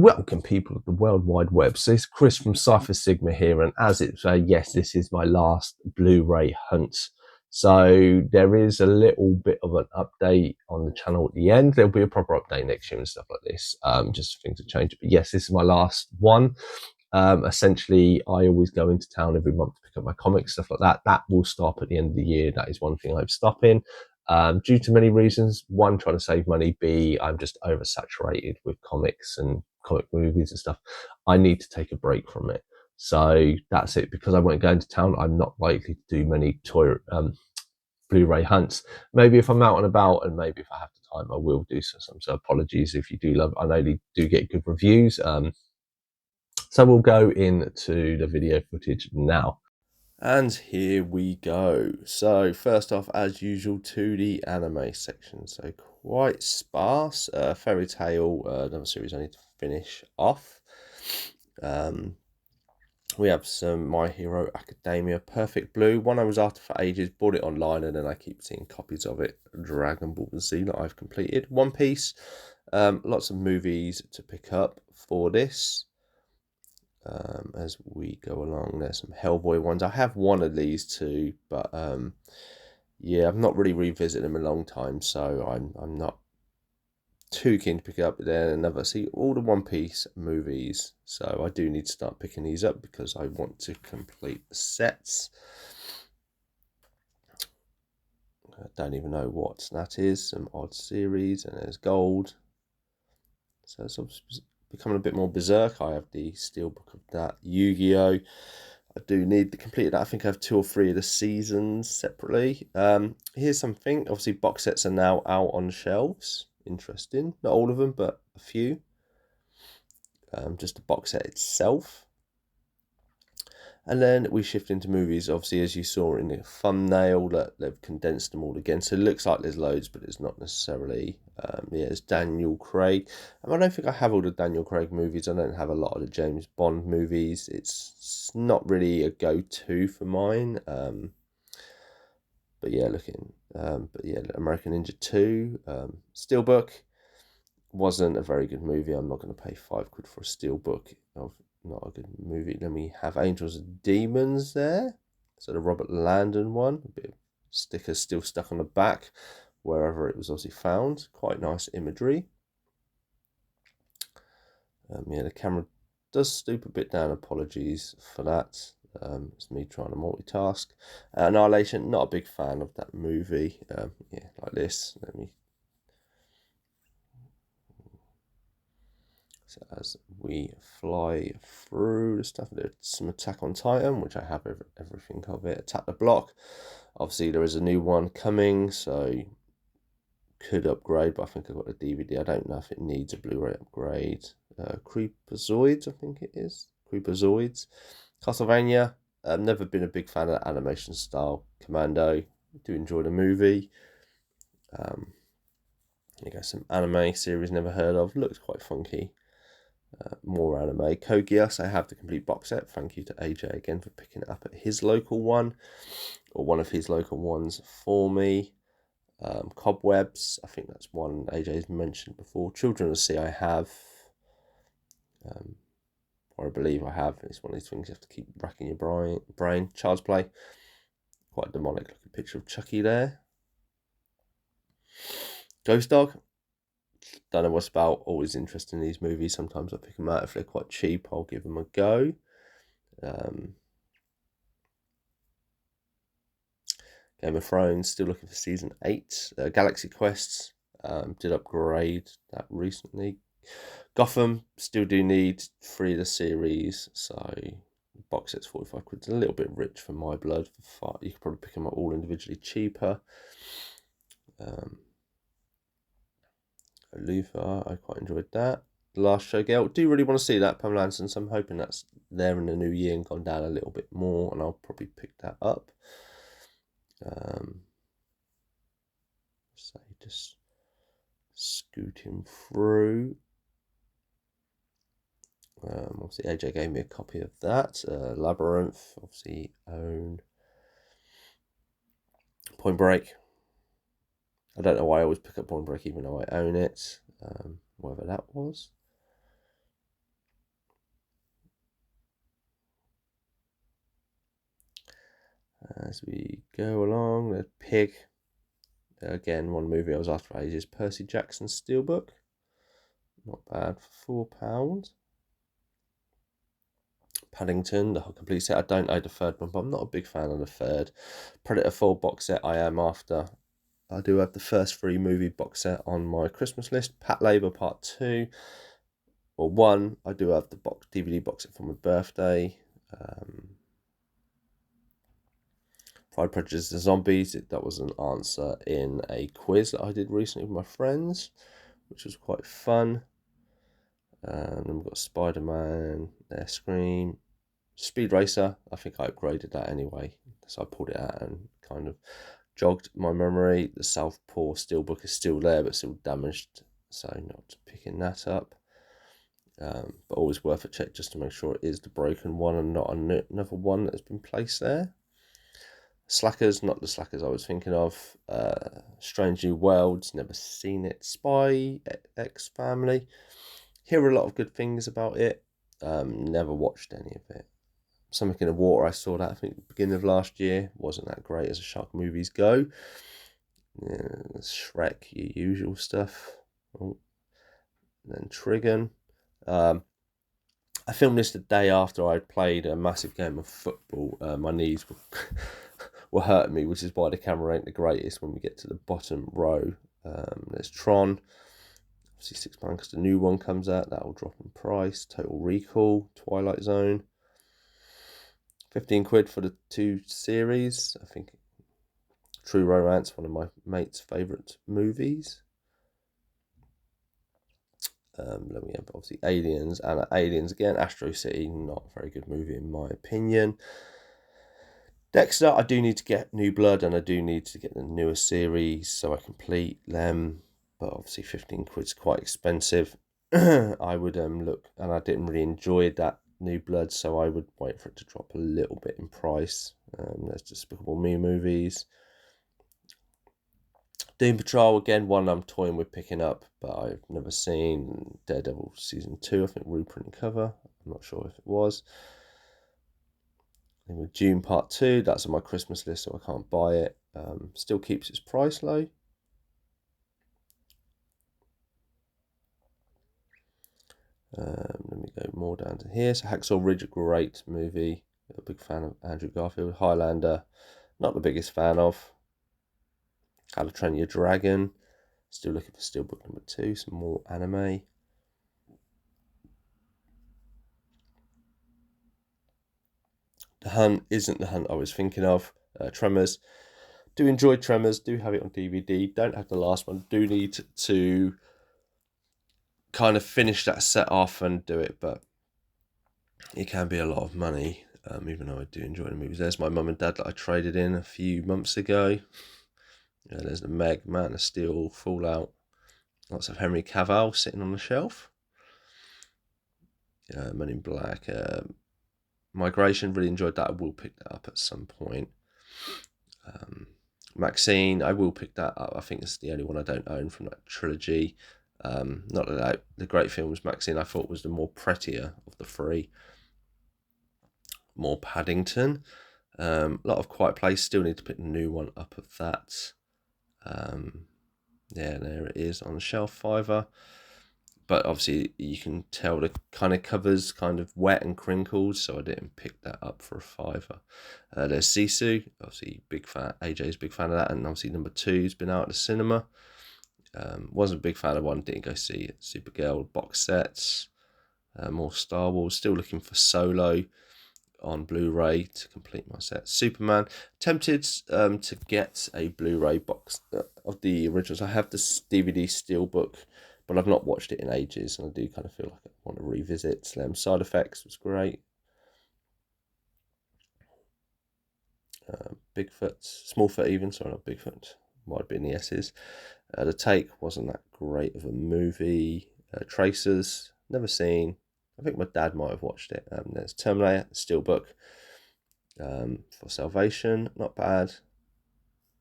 Welcome, people of the World Wide Web. So it's Chris from Cypher Sigma here, and as it's yes, this is my last Blu-ray hunt. So there is a little bit of an update on the channel at the end. There'll be a proper update next year and stuff like this. Just things have changed. But yes, this is my last one. Essentially, I always go into town every month to pick up my comics, stuff like that. That will stop at the end of the year. That is one thing I'm stopping. Due to many reasons. One, trying to save money. B, I'm just oversaturated with comics and comic movies and stuff. I need to take a break from it. So that's it. Because I won't go into town, I'm not likely to do many Blu-ray hunts. Maybe if I'm out and about, and maybe if I have the time, I will do some. So apologies if you do love. I know they do get good reviews. So we'll go into the video footage now. And here we go. So first off, as usual, to the anime section. So quite sparse. Fairy Tail, another series I need to finish off. We have some My Hero Academia Perfect Blue. One I was after for ages, bought it online, and then I keep seeing copies of it. Dragon Ball Z that I've completed. One Piece. Lots of movies to pick up for this. As we go along, there's some Hellboy ones. I have one of these two, but yeah, I've not really revisited them in a long time, so I'm not too keen to pick it up. Then another, see, all the One Piece movies, so I do need to start picking these up because I want to complete the sets. I don't even know what that is. Some odd series, and there's gold. So it's becoming a bit more berserk. I have the steelbook of that. Yu-Gi-Oh! I do need to complete that. I think I have 2 or 3 of the seasons separately. Here's something. Obviously, box sets are now out on shelves. Interesting. Not all of them, but a few. Just the box set itself. And then we shift into movies. Obviously, as you saw in the thumbnail, that they've condensed them all again. So it looks like there's loads, but it's not necessarily. Yeah, it's Daniel Craig. I don't think I have all the Daniel Craig movies. I don't have a lot of the James Bond movies. It's not really a go-to for mine. But yeah, American Ninja 2, Steelbook wasn't a very good movie. I'm not going to pay £5 for a Steelbook of not a good movie. Then we have Angels and Demons there. So the Robert Landon one, a bit of stickers still stuck on the back wherever it was obviously found. Quite nice imagery. Yeah, the camera does stoop a bit down. Apologies for that. It's me trying to multitask. Annihilation, not a big fan of that movie. Yeah, like this. Let me. So as we fly through the stuff, there's some Attack on Titan, which I have everything of it. Attack the Block. Obviously, there is a new one coming, so could upgrade, but I think I've got a DVD. I don't know if it needs a Blu-ray upgrade. Creepazoids, I think it is. Creepazoids. Castlevania. I've never been a big fan of that animation style. Commando. Do enjoy the movie. You go, some anime series never heard of. Looks quite funky. More anime. Code Geass, I have the complete box set. Thank you to AJ again for picking it up at his local one, or one of his local ones for me. Cobwebs, I think that's one AJ's mentioned before. Children of the Sea, I have, or I believe I have. It's one of these things you have to keep racking your brain. Child's Play, quite a demonic looking picture of Chucky there. Ghost Dog, don't know what's about. Always interested in these movies. Sometimes I pick them out if they're quite cheap. I'll give them a go. Game of Thrones, still looking for season 8. Galaxy Quests, did upgrade that recently. Gotham, still do need 3 of the series, so box set's £45. It's a little bit rich for my blood. You could probably pick them up all individually cheaper. Luther, I quite enjoyed that. The Last Showgirl, do really want to see that, Pamela Anderson, so I'm hoping that's there in the new year and gone down a little bit more, and I'll probably pick that up. So just scooting through. Obviously AJ gave me a copy of that. Labyrinth, obviously own. Point Break. I don't know why I always pick up Point Break even though I own it. Whatever that was. As we go along, the Pig. Again, one movie I was after ages. Percy Jackson's Steelbook. Not bad for £4. Paddington, the whole complete set. I don't know the third one, but I'm not a big fan of the third. Predator 4 box set I am after. I do have the first 3 movie box set on my Christmas list. Patlabor Part 2. Or 1. I do have the DVD box set for my birthday. Pride, Prejudice and Zombies. That was an answer in a quiz that I did recently with my friends, which was quite fun. And then we've got Spider-Man, Scream, Speed Racer. I think I upgraded that anyway, so I pulled it out and kind of jogged my memory. The Southpaw Steelbook is still there, but still damaged, so not picking that up. But always worth a check just to make sure it is the broken one and not another one that has been placed there. Slackers, not the Slackers I was thinking of. Strange New Worlds, never seen it. Spy X Family, hear a lot of good things about it. Never watched any of it. Something in the Water, I saw that I think at the beginning of last year. Wasn't that great as shark movies go. Shrek, your usual stuff. Oh. Then Trigon. I filmed this the day after I'd played a massive game of football. My knees were hurting me, which is why the camera ain't the greatest when we get to the bottom row. There's Tron. Obviously £6 because the new one comes out. That'll drop in price. Total Recall. Twilight Zone. 15 quid for the 2 series. I think True Romance, one of my mate's favourite movies. Then we have obviously Aliens, and Aliens again, Astro City, not a very good movie in my opinion. Dexter, I do need to get New Blood, and I do need to get the newer series so I complete them, but obviously 15 quid's quite expensive. I would look, and I didn't really enjoy that New Blood, so I would wait for it to drop a little bit in price. There's Despicable Me movies. Doom Patrol, again, one I'm toying with picking up, but I've never seen. Daredevil Season 2, I think reprint cover. I'm not sure if it was. And with Dune Part 2, that's on my Christmas list, so I can't buy it. Still keeps its price low. Let me go more down to here. So Hacksaw Ridge, a great movie. A big fan of Andrew Garfield. Highlander, not the biggest fan of. How to Train Your Dragon. Still looking for Steelbook number 2. Some more anime. The Hunt isn't the Hunt I was thinking of. Tremors. Do enjoy Tremors. Do have it on DVD. Don't have the last one. Do need to kind of finish that set off and do it, but it can be a lot of money, even though I do enjoy the movies. There's my mum and dad that I traded in a few months ago. There's the Meg, Man of Steel, Fallout. Lots of Henry Cavill sitting on the shelf. Men in Black. Migration, really enjoyed that. I will pick that up at some point. Maxine, I will pick that up. I think it's the only one I don't own from that trilogy. Not that the great films, Maxine, I thought was the more prettier of the 3. More Paddington. A lot of Quiet Place. Still need to pick the new one up of that. Yeah, there it is on the shelf, £5. But obviously you can tell the kind of cover's kind of wet and crinkled, so I didn't pick that up for a £5. There's Sisu, obviously big fan. AJ's a big fan of that, and obviously number 2's been out at the cinema. Wasn't a big fan of one, didn't go see it. Supergirl box sets. More Star Wars. Still looking for Solo on Blu-ray to complete my set. Superman. Tempted to get a Blu-ray box of the originals. I have the DVD Steelbook, but I've not watched it in ages, and I do kind of feel like I want to revisit. Side Effects was great. Bigfoot, Smallfoot even, sorry, not Bigfoot, might have been the S's. The Take wasn't that great of a movie. Tracers, never seen. I think my dad might have watched it. There's Terminator, Steelbook for Salvation, not bad.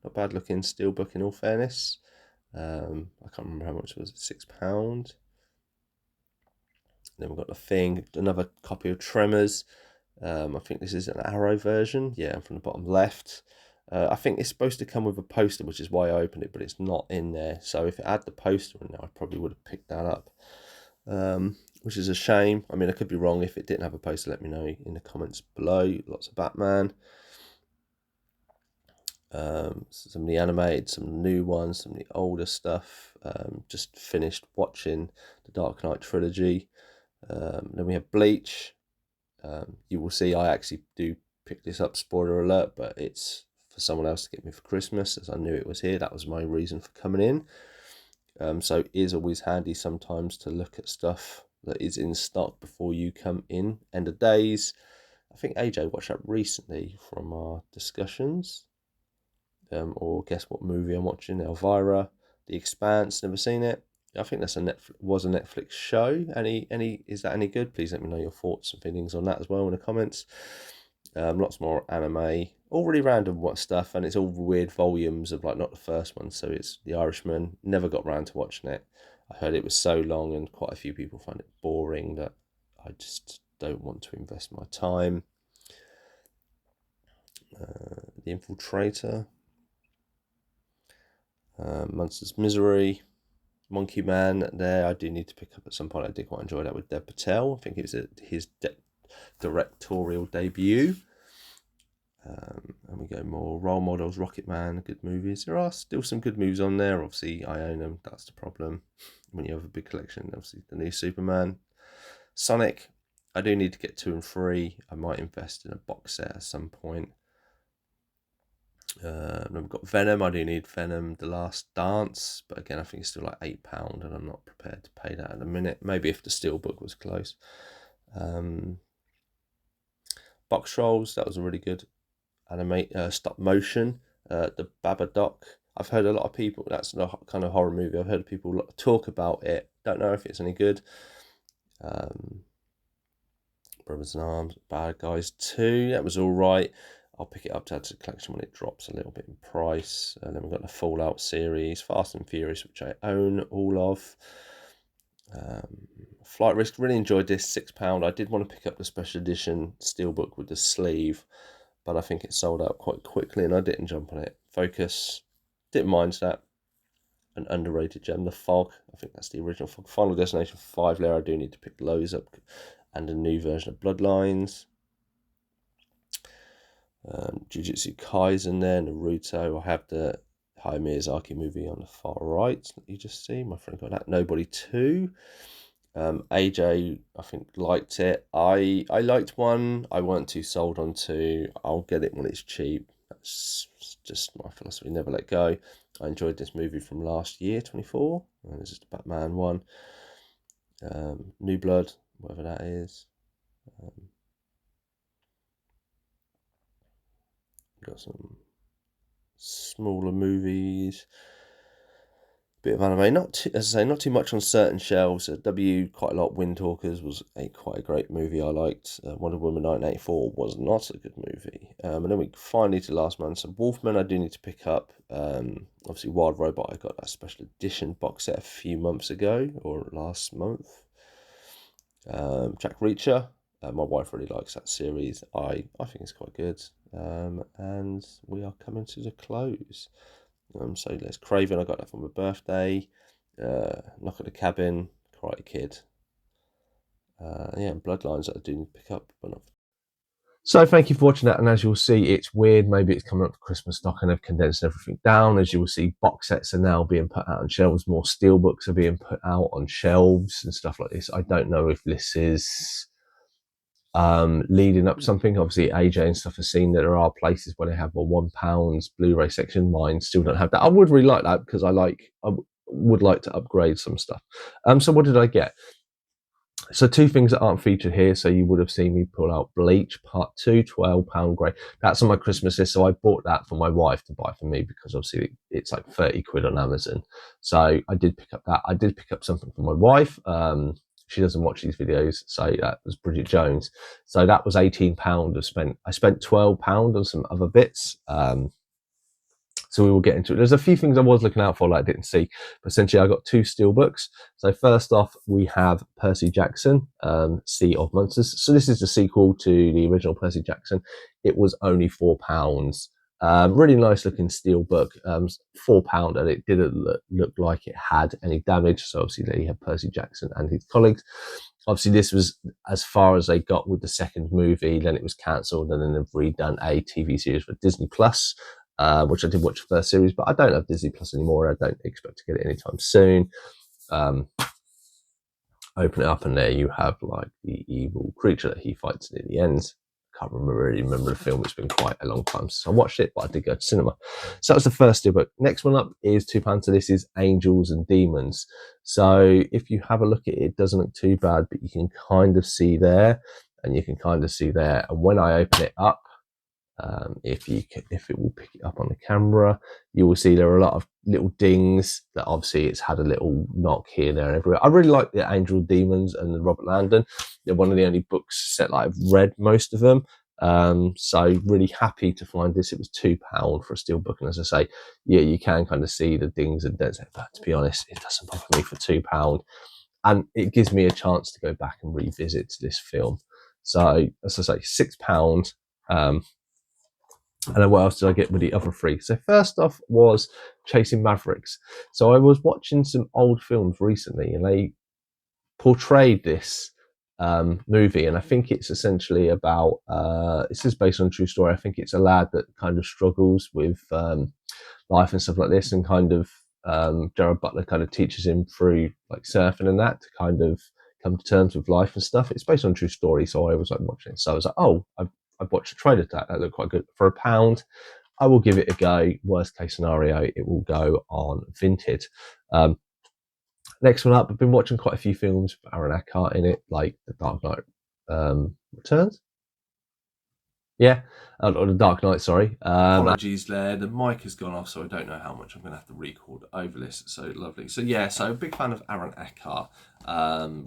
Not bad looking Steelbook in all fairness. I can't remember how much it was, £6. Then we've got The Thing, another copy of Tremors. I think this is an Arrow version. Yeah, from the bottom left. I think it's supposed to come with a poster, which is why I opened it, but it's not in there. So if it had the poster in there, I probably would have picked that up, which is a shame. I mean, I could be wrong. If it didn't have a poster, let me know in the comments below. Lots of Batman. Some of the animated, some new ones, some of the older stuff. Just finished watching the Dark Knight trilogy. Then we have Bleach. You will see I actually do pick this up, spoiler alert, but it's for someone else to get me for Christmas, as I knew it was here. That was my reason for coming in. So it is always handy sometimes to look at stuff that is in stock before you come in. End of days. I think AJ watched that recently from our discussions. Or guess what movie I'm watching? Elvira, The Expanse. Never seen it. I think that's a Netflix show. Is that any good? Please let me know your thoughts and feelings on that as well in the comments. Lots more anime, all really random stuff, and it's all weird volumes of, like, not the first one. So it's The Irishman. Never got around to watching it. I heard it was so long, and quite a few people find it boring that I just don't want to invest my time. The Infiltrator. Monsters Misery, Monkey Man. There, I do need to pick up at some point. I did quite enjoy that with Dev Patel. I think it was his directorial debut. And we go more role models. Rocket Man, good movies. There are still some good movies on there. Obviously, I own them. That's the problem when you have a big collection. Obviously, the new Superman, Sonic. I do need to get 2 and 3. I might invest in a box set at some point. Then we've got Venom. I do need Venom, The Last Dance, but again, I think it's still like £8, and I'm not prepared to pay that at the minute. Maybe if the Steelbook was close. Box Trolls, that was a really good stop motion. The Babadook. I've heard a lot of people. That's a kind of horror movie. I've heard people talk about it. Don't know if it's any good. Brothers in Arms, Bad Guys 2. That was all right. I'll pick it up to add to the collection when it drops a little bit in price. And then we've got the Fallout series, Fast and Furious, which I own all of. Flight Risk, really enjoyed this, £6. I did want to pick up the special edition Steelbook with the sleeve, but I think it sold out quite quickly and I didn't jump on it. Focus, didn't mind that. An underrated gem, The Fog. I think that's the original Fog. Final Destination 5 there. I do need to pick those up, and a new version of Bloodlines. Jujutsu Kaisen there, Naruto. I have the Hayao Miyazaki movie on the far right that you just see. My friend got that. Nobody 2. AJ, I think, liked it. I liked 1. I weren't too sold on 2. I'll get it when it's cheap. That's just my philosophy. Never let go. I enjoyed this movie from last year, 24. And this is the Batman one. New Blood, whatever that is. Got some smaller movies, bit of anime. As I say, not too much on certain shelves. Quite a lot. Windtalkers was quite a great movie. I liked. Wonder Woman 1984 was not a good movie. And then we finally to last month. So Wolfman, I do need to pick up. Obviously Wild Robot. I got that special edition box set a few months ago or last month. Jack Reacher. My wife really likes that series. I think it's quite good. And we are coming to the close. So there's Craven. I got that for my birthday. Knock at the Cabin, Karate Kid. And Bloodlines that I do need to pick up, but not. So thank you for watching that. And as you'll see, it's weird. Maybe it's coming up for Christmas stock and they've condensed everything down. As you will see, box sets are now being put out on shelves. More steelbooks are being put out on shelves and stuff like this. I don't know if this is leading up to something. Obviously AJ and stuff have seen that there are places where they have a £1 Blu-ray section. Mine still don't have that. I would really like that because I would like to upgrade some stuff. So what did I get? So 2 things that aren't featured here. So you would have seen me pull out Bleach Part 2, £12 grey. That's on my Christmas list. So I bought that for my wife to buy for me because obviously it's like 30 quid on Amazon. So I did pick up that. I did pick up something for my wife. She doesn't watch these videos, so that was Bridget Jones. So that was £18 I spent £12 on some other bits. So we will get into it. There's a few things I was looking out for that I didn't see, but essentially I got 2 steelbooks. So first off, we have Percy Jackson, Sea of Monsters. So this is the sequel to the original Percy Jackson. It was only £4. Really nice looking steelbook, £4, and it didn't look like it had any damage. So obviously there you have Percy Jackson and his colleagues. Obviously this was as far as they got with the second movie. Then it was cancelled, and then they've redone a TV series for Disney Plus. Which I did watch the first series, but I don't have Disney Plus anymore. I don't expect to get it anytime soon. Open it up, and there you have like the evil creature that he fights near the end. Can't really remember the film. It's been quite a long time since I watched it, but I did go to cinema. So that was the first steelbook. Next one up is £2. So this is Angels and Demons. So if you have a look at it, it doesn't look too bad, but you can kind of see there, and you can kind of see there. And when I open it up, if it will pick it up on the camera, you will see there are a lot of little dings that obviously it's had a little knock here, there, and everywhere. I really like the Angel Demons and the Robert Landon. They're one of the only books set that I've read most of them. So really happy to find this. It was £2 for a steelbook, and as I say, yeah, you can kind of see the dings and dents. But to be honest, it doesn't bother me for £2, and it gives me a chance to go back and revisit this film. So as I say, £6. And then what else did I get with the other 3? So first off was Chasing Mavericks. So I was watching some old films recently, and they portrayed this movie, and I think it's essentially about this is based on a true story. I think it's a lad that kind of struggles with life and stuff like this, and kind of Gerard Butler kind of teaches him through like surfing and that to kind of come to terms with life and stuff. It's based on a true story, so I was like watching it. So I was like, oh, I've watched a trailer to that. That looked quite good. For £1, I will give it a go. Worst case scenario, it will go on Vinted. Next one up, I've been watching quite a few films with Aaron Eckhart in it, like The Dark Knight Returns. Yeah, or The Dark Knight, sorry. Apologies there, the mic has gone off, so I don't know how much I'm going to have to record over this. So lovely. So yeah, so big fan of Aaron Eckhart.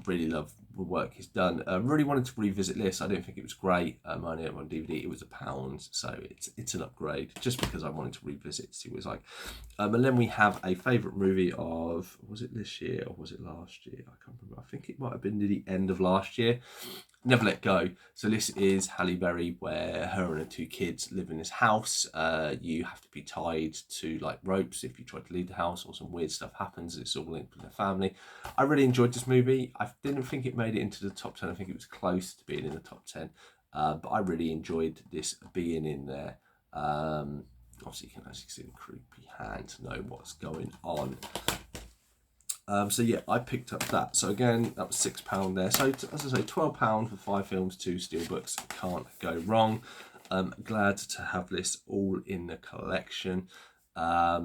Really love the work he's done. Really wanted to revisit this. I didn't think it was great. I only had it on DVD. It was £1, so it's an upgrade just because I wanted to revisit to see what it's like. And then we have a favourite movie of, was it this year or was it last year? I can't remember. I think it might have been the end of last year. Never Let Go. So this is Halle Berry, where her and her 2 kids live in this house. You have to be tied to like ropes if you try to leave the house, or some weird stuff happens. It's all linked with the family. I really enjoyed this movie. I didn't think it made it into the top 10. I think it was close to being in the top 10. But I really enjoyed this being in there. Obviously, you can actually see the creepy hand to know what's going on. So yeah, I picked up that. So again, that was £6 there. So as I say, £12 for 5 films, 2 steelbooks. Can't go wrong. Glad to have this all in the collection. Yeah,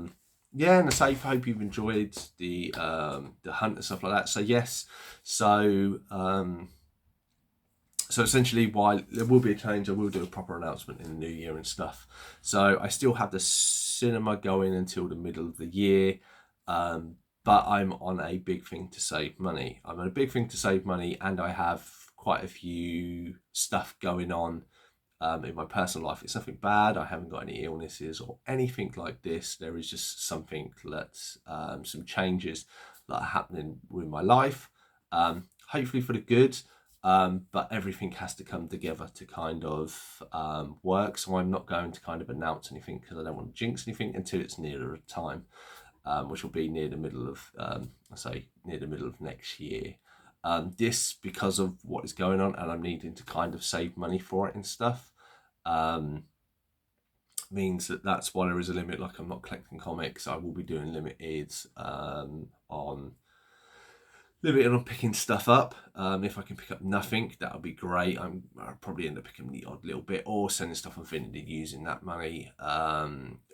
and I hope you've enjoyed the hunt and stuff like that. So yes, so essentially, while there will be a change, I will do a proper announcement in the new year and stuff. So I still have the cinema going until the middle of the year. But I'm on a big thing to save money. I'm on a big thing to save money, and I have quite a few stuff going on in my personal life. It's nothing bad. I haven't got any illnesses or anything like this. There is just something that's some changes that are happening with my life, hopefully for the good. But everything has to come together to kind of work. So I'm not going to kind of announce anything because I don't want to jinx anything until it's nearer a time. Which will be near the middle of, near the middle of next year. This, because of what is going on, and I'm needing to kind of save money for it and stuff, means that's why there is a limit. Like, I'm not collecting comics. I will be doing limited on picking stuff up. If I can pick up nothing, that would be great. I'll probably end up picking the odd little bit or sending stuff on Vinted using that money.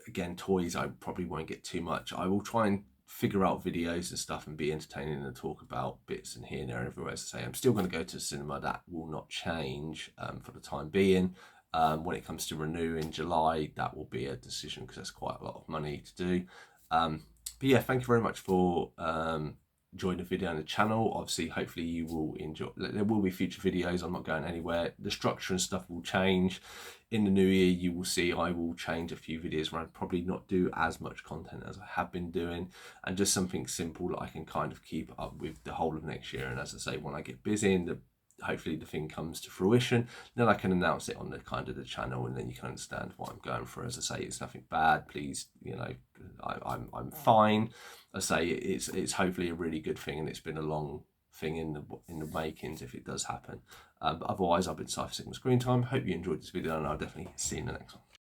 Again, toys, I probably won't get too much. I will try and figure out videos and stuff and be entertaining and talk about bits and here and there and everywhere. As I say, I'm still going to go to the cinema. That will not change for the time being. When it comes to renew in July, that will be a decision because that's quite a lot of money to do. But yeah, thank you very much for enjoyed the video on the channel. Obviously, hopefully you will enjoy. There will be future videos. I'm not going anywhere. The structure and stuff will change. In the new year, you will see I will change a few videos where I'd probably not do as much content as I have been doing, and just something simple that I can kind of keep up with the whole of next year. And as I say, when I get busy and hopefully the thing comes to fruition, then I can announce it on the kind of the channel, and then you can understand what I'm going for. As I say, it's nothing bad. Please, you know, I'm fine. I say it's hopefully a really good thing, and it's been a long thing in the makings if it does happen. But otherwise, I've been Cypher Sigma Screen Time. Hope you enjoyed this video, and I'll definitely see you in the next one.